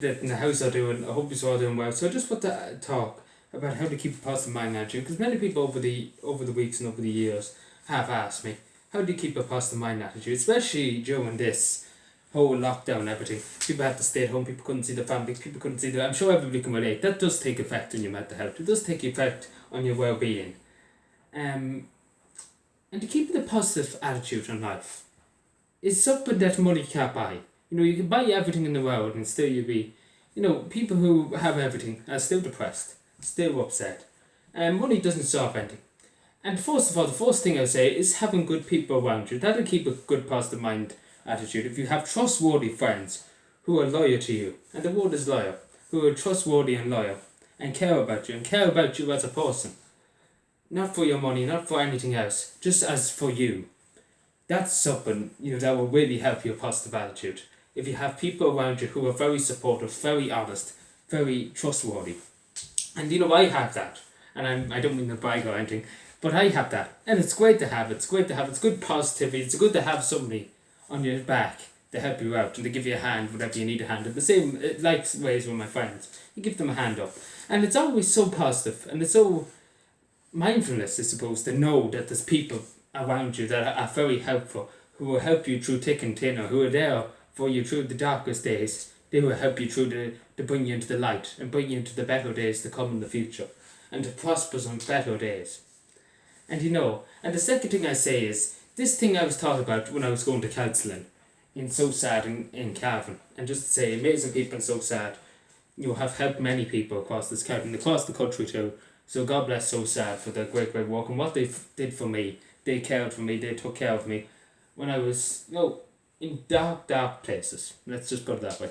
that in the house are doing. I hope you're all doing well. So I just want to talk about how to keep a positive mind attitude, because many people over the weeks and over the years have asked me, how do you keep a positive mind attitude, especially during this whole lockdown and everything. People had to stay at home, people couldn't see their families, people couldn't see I'm sure everybody can relate. That does take effect on your mental health. It does take effect on your well-being. And to keep the positive attitude on life is something that money can't buy. You can buy everything in the world and still you'll be, people who have everything are still depressed, still upset. And money doesn't solve anything. And first of all, the first thing I would say is having good people around you. That'll keep a good positive mind attitude. If you have trustworthy friends who are loyal to you, and the word is loyal, who are trustworthy and loyal, and care about you as a person. Not for your money, not for anything else, just as for you. That's something, that will really help your positive attitude. If you have people around you who are very supportive, very honest, very trustworthy. And I have that. And I don't mean to brag or anything, but I have that. And it's great to have it. It's great to have it. It's good positivity. It's good to have somebody on your back to help you out and to give you a hand whenever you need a hand. And the same, ways with my friends. You give them a hand up. And it's always so positive. And it's so mindfulness, I suppose, to know that there's people around you that are very helpful, who will help you through thick and thin, or who are there for you through the darkest days. They will help you through to bring you into the light and bring you into the better days to come in the future and to prosper some better days. And and the second thing I say is this thing I was taught about when I was going to counselling in So Sad in Cavan, and just to say amazing people in So Sad, have helped many people across this country and across the country too. So God bless So Sad for their great work and what they did for me. They cared for me, they took care of me when I was, in dark places. Let's just put it that way.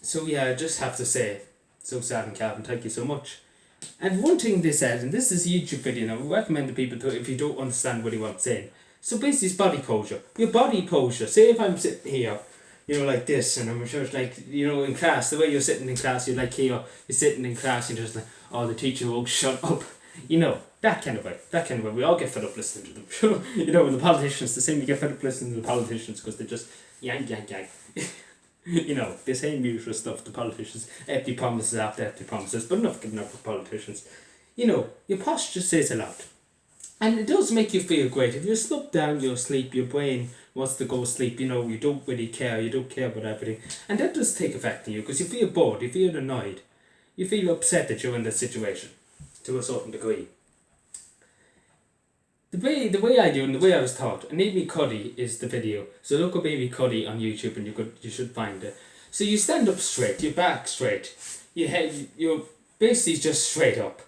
So yeah, I just have to say, So Sad and Calvin, thank you so much. And one thing they said, and this is a YouTube video, and I would recommend to people to, if you don't understand what he wants saying. So basically it's body posture. Your body posture. Say if I'm sitting here, like this, and I'm sure it's like, in class, the way you're sitting in class, you're like here, you're sitting in class, you're just like, oh, the teacher won't shut up. That kind of way. We all get fed up listening to them. When the politicians, the same, you get fed up listening to the politicians because they just yank. The same usual stuff, the politicians, empty promises after empty promises, but enough giving up for politicians. Your posture says a lot. And it does make you feel great. If you slow down your sleep, your brain wants to go sleep, you don't really care, you don't care about everything. And that does take effect on you because you feel bored, you feel annoyed, you feel upset that you're in this situation to a certain degree. The way I do and the way I was taught, and Amy Cuddy is the video. So look up Amy Cuddy on YouTube and you should find it. So you stand up straight, your back straight, your head, you're basically just straight up.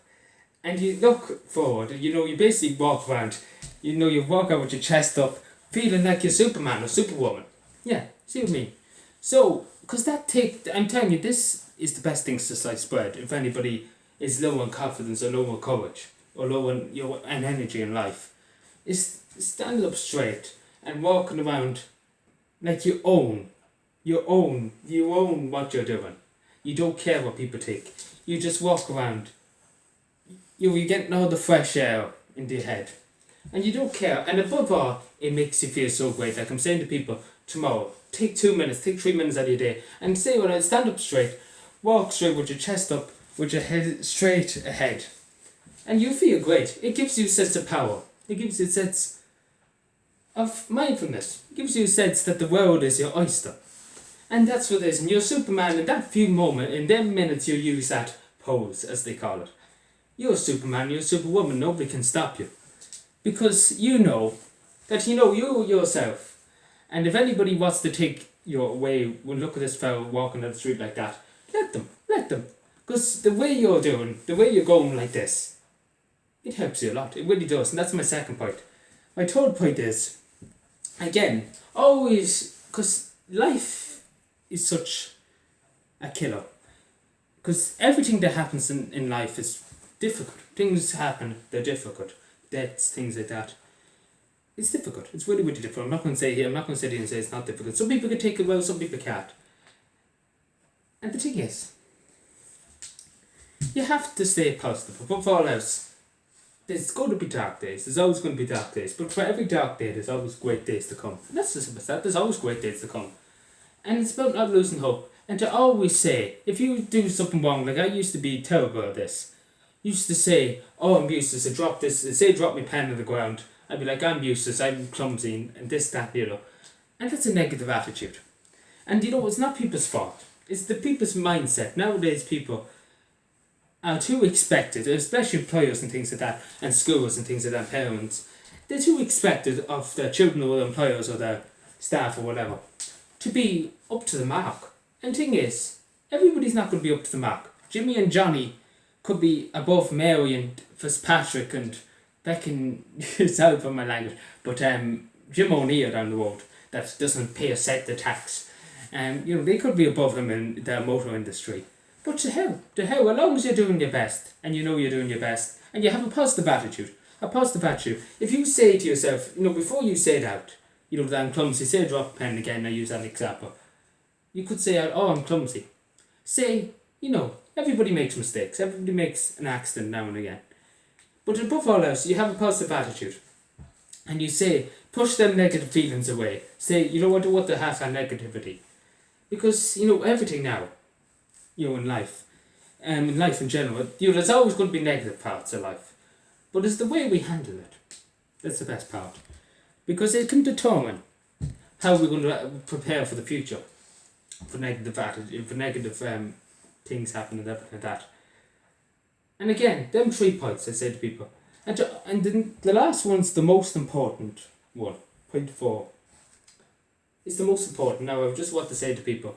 And you look forward, you basically walk around, you walk out with your chest up, feeling like you're Superman or Superwoman. Yeah, see what I mean? So, because I'm telling you, this is the best thing to slice bread if anybody is low on confidence or low on courage or low on an energy in life. Is standing up straight and walking around like you own what you're doing. You don't care what people think. You just walk around. You're getting all the fresh air into your head. And you don't care. And above all, it makes you feel so great. Like I'm saying to people, tomorrow, take 2 minutes, take 3 minutes out of your day. And say when I stand up straight, walk straight with your chest up, with your head straight ahead. And you feel great. It gives you a sense of power. It gives you a sense of mindfulness. It gives you a sense that the world is your oyster. And that's what it is. And you're Superman in that few moments, in them minutes you use that pose, as they call it. You're Superman, you're Superwoman, nobody can stop you. Because you know that you yourself. And if anybody wants to take you away, well, look at this fellow walking down the street like that, let them. Because the way you're doing, the way you're going like this, it helps you a lot. It really does. And that's my second point. My third point is, again, always, because life is such a killer. Because everything that happens in life is difficult. Things happen, they're difficult. Deaths, things like that. It's difficult. It's really, really difficult. I'm not going to sit here and say it's not difficult. Some people can take it well, some people can't. And the thing is, you have to stay positive. Above all else, there's going to be dark days. There's always going to be dark days. But for every dark day, there's always great days to come. And that's as simple as that. There's always great days to come. And it's about not losing hope. And to always say, if you do something wrong, like I used to be terrible at this. Used to say, oh, I'm useless, I drop this, say drop my pen on the ground. I'd be like, I'm useless, I'm clumsy, and this, that, And that's a negative attitude. And it's not people's fault. It's the people's mindset. Nowadays, people are too expected, especially employers and things like that, and schools and things like that, parents. They're too expected of their children or their employers or their staff or whatever to be up to the mark. And thing is, everybody's not going to be up to the mark. Jimmy and Johnny could be above Mary and Fitzpatrick and Beckin, sorry for my language, but Jim O'Neill down the road that doesn't pay a cent the tax. They could be above them in the motor industry. But to hell, as long as you're doing your best, and you know you're doing your best, and you have a positive attitude. If you say to yourself, before you say it out, that I'm clumsy, say drop a pen again, I use that example. You could say out, oh, I'm clumsy. Say, everybody makes mistakes, everybody makes an accident now and again. But above all else, you have a positive attitude. And you say, push them negative feelings away. Say, what to have that negativity. Because, everything now, in life in general, there's always going to be negative parts of life. But it's the way we handle it. That's the best part. Because it can determine how we're going to prepare for the future. For negative attitude, for negative things happening and everything like that. And again, them 3 points I say to people. And then the last one's the most important one. Point 4. It's the most important. Now I just want to say to people,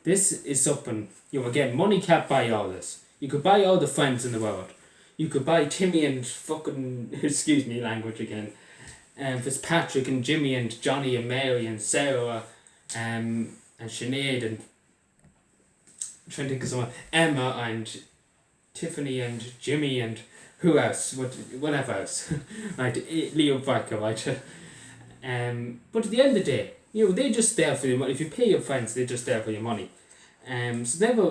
this is something, again, money can't buy all this. You could buy all the friends in the world. You could buy Timmy and fucking, excuse me language again, Fitzpatrick and Jimmy and Johnny and Mary and Sarah and Sinead and I'm trying to think of someone, Emma and Tiffany and Jimmy and who else, whatever else, right, Leo Barker, right, but at the end of the day, they're just there for your money. If you pay your friends, they're just there for your money. So never,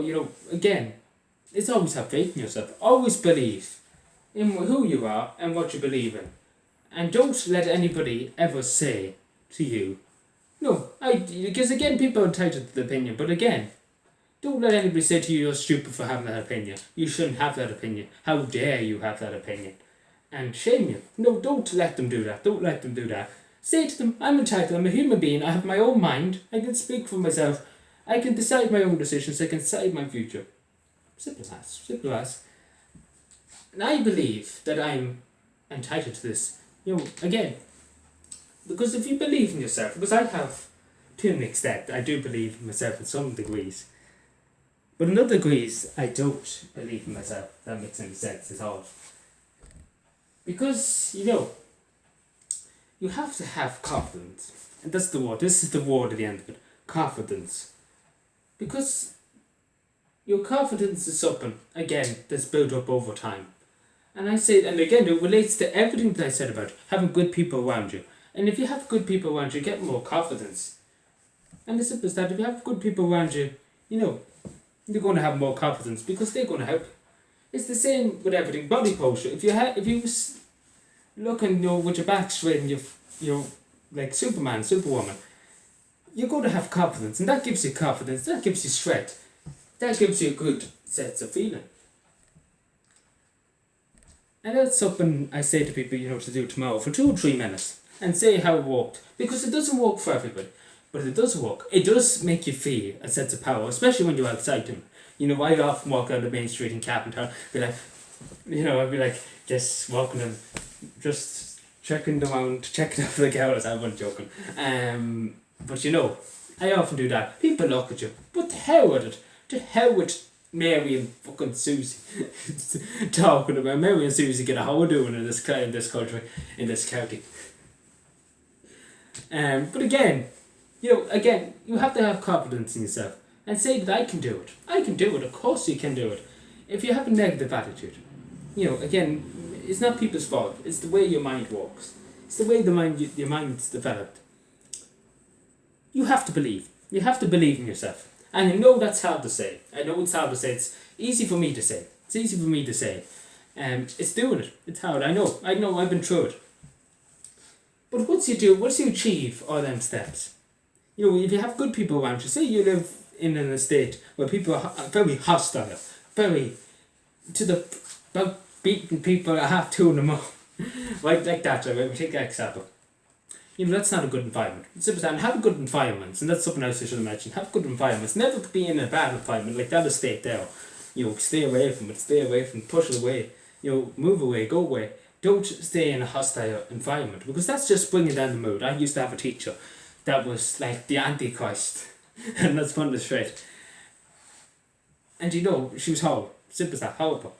again, it's always have faith in yourself. Always believe in who you are and what you believe in. And don't let anybody ever say to you, because again, people are entitled to the opinion, but again, don't let anybody say to you, you're stupid for having that opinion. You shouldn't have that opinion. How dare you have that opinion? And shame you. No, don't let them do that. Don't let them do that. Say to them, I'm entitled, I'm a human being, I have my own mind, I can speak for myself, I can decide my own decisions, I can decide my future. Simple as. And I believe that I'm entitled to this. Again, because if you believe in yourself, because I have, to an extent, I do believe in myself in some degrees, but in other degrees, I don't believe in myself. That makes any sense at all. Because, you have to have confidence. And that's the word. This is the word at the end of it. Confidence. Because your confidence is something, again, that's built up over time. And I say, and again, it relates to everything that I said about having good people around you. And if you have good people around you, you get more confidence. And the simple as that, if you have good people around you, you're going to have more confidence because they're going to help you. It's the same with everything. Body posture. If you looking, with your back straight and you're like Superman, Superwoman, you're going to have confidence, and that gives you confidence. That gives you strength. That gives you a good sense of feeling. And that's something I say to people, to do tomorrow for 2 or 3 minutes and say how it worked, because it doesn't work for everybody. But it does work. It does make you feel a sense of power, especially when you're outside them. I often walk out the main street in Captain, be like, I'd be like, just walking and just checking them out, checking out the girls. I wasn't joking. But I often do that. People look at you, but to hell with it. To hell with Mary and fucking Susie talking about Mary and Susie get a how doing in this country, in this county. But again, you have to have confidence in yourself and say that I can do it. I can do it. Of course you can do it. If you have a negative attitude, again, it's not people's fault. It's the way your mind works. It's the way your mind's developed. You have to believe. You have to believe in yourself. And I know that's hard to say. I know it's hard to say. It's easy for me to say. It's doing it. It's hard. I know. I've been through it. But once you achieve all them steps, You know, if you have good people around you, say you live in an estate where people are very hostile, very to the about beating people at 2:30 in the morning, right, like that. Right, we take that example. You know, that's not a good environment. Simple and have good environments, and that's something else I should have mentioned. Have good environments. Never be in a bad environment like that estate there. You know, stay away from it. Stay away from it. Push it away. You know, move away. Go away. Don't stay in a hostile environment because that's just bringing down the mood. I used to have a teacher that was like the Antichrist, and that's fun to shred. And you know, she was horrible. Simple as that. Horrible.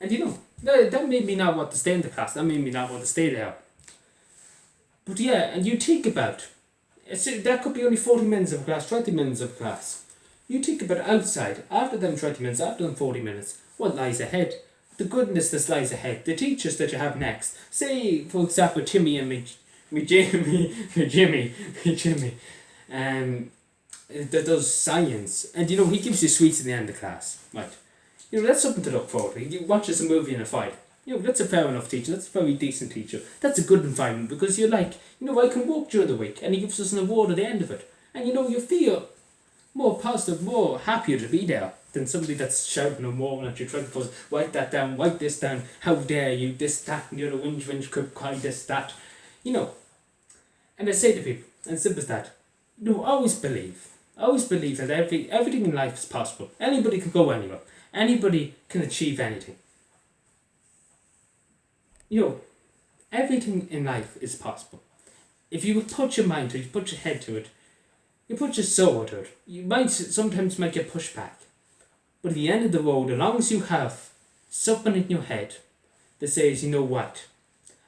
And you know, that made me not want to stay in the class. That made me not want to stay there. But yeah, and you think about that could be only 40 minutes of class, 20 minutes of class. You think about outside, after them 20 minutes, after them 40 minutes, what lies ahead? The goodness that lies ahead, the teachers that you have next. Say, for example, Timmy and Jimmy, that does science. And you know, he gives you sweets in the end of class, right? You know, that's something to look forward to. He watches a movie and a fight. You know, that's a fair enough teacher. That's a very decent teacher. That's a good environment because you're like, you know, I can walk during the week and he gives us an award at the end of it. And you know, you feel more positive, more happier to be there than somebody that's shouting or more at you, trying to put, write that down, write this down, how dare you, this, that, and the other, whinge, crib, cry, this, that. You know, and I say to people, and simple as that, you know, always believe that everything in life is possible. Anybody can go anywhere. Anybody can achieve anything. You know, everything in life is possible. If you put your mind to it, you put your head to it, you put your soul to it, you might sometimes get pushed back. But at the end of the road, as long as you have something in your head that says, you know what,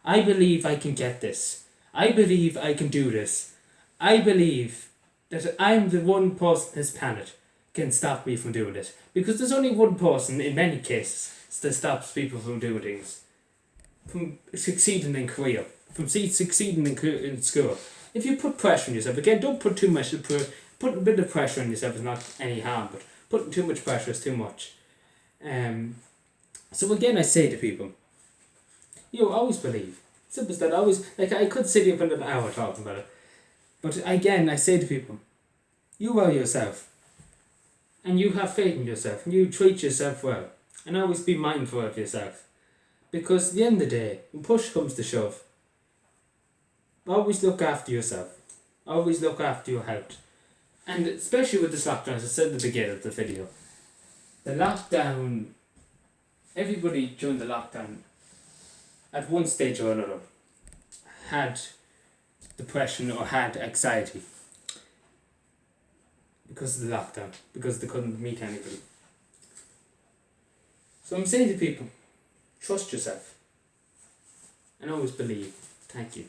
I believe I can get this. I believe I can do this. I believe that I'm the one person on this planet can stop me from doing it. Because there's only one person, in many cases, that stops people from doing things. From succeeding in career, from succeeding in school. If you put pressure on yourself, again, don't put too much, put a bit of pressure on yourself is not any harm, but putting too much pressure is too much. So again, I say to people, you know, always believe. Simple as that, always, like I could sit here for another hour talking about it, but again, I say to people, you are yourself, and you have faith in yourself, and you treat yourself well, and always be mindful of yourself. Because at the end of the day, when push comes to shove, always look after yourself. Always look after your health. And especially with this lockdown, as I said at the beginning of the video, the lockdown, everybody during the lockdown, at one stage or another, had depression or had anxiety because of the lockdown, because they couldn't meet anybody. So I'm saying to people, trust yourself and always believe. Thank you.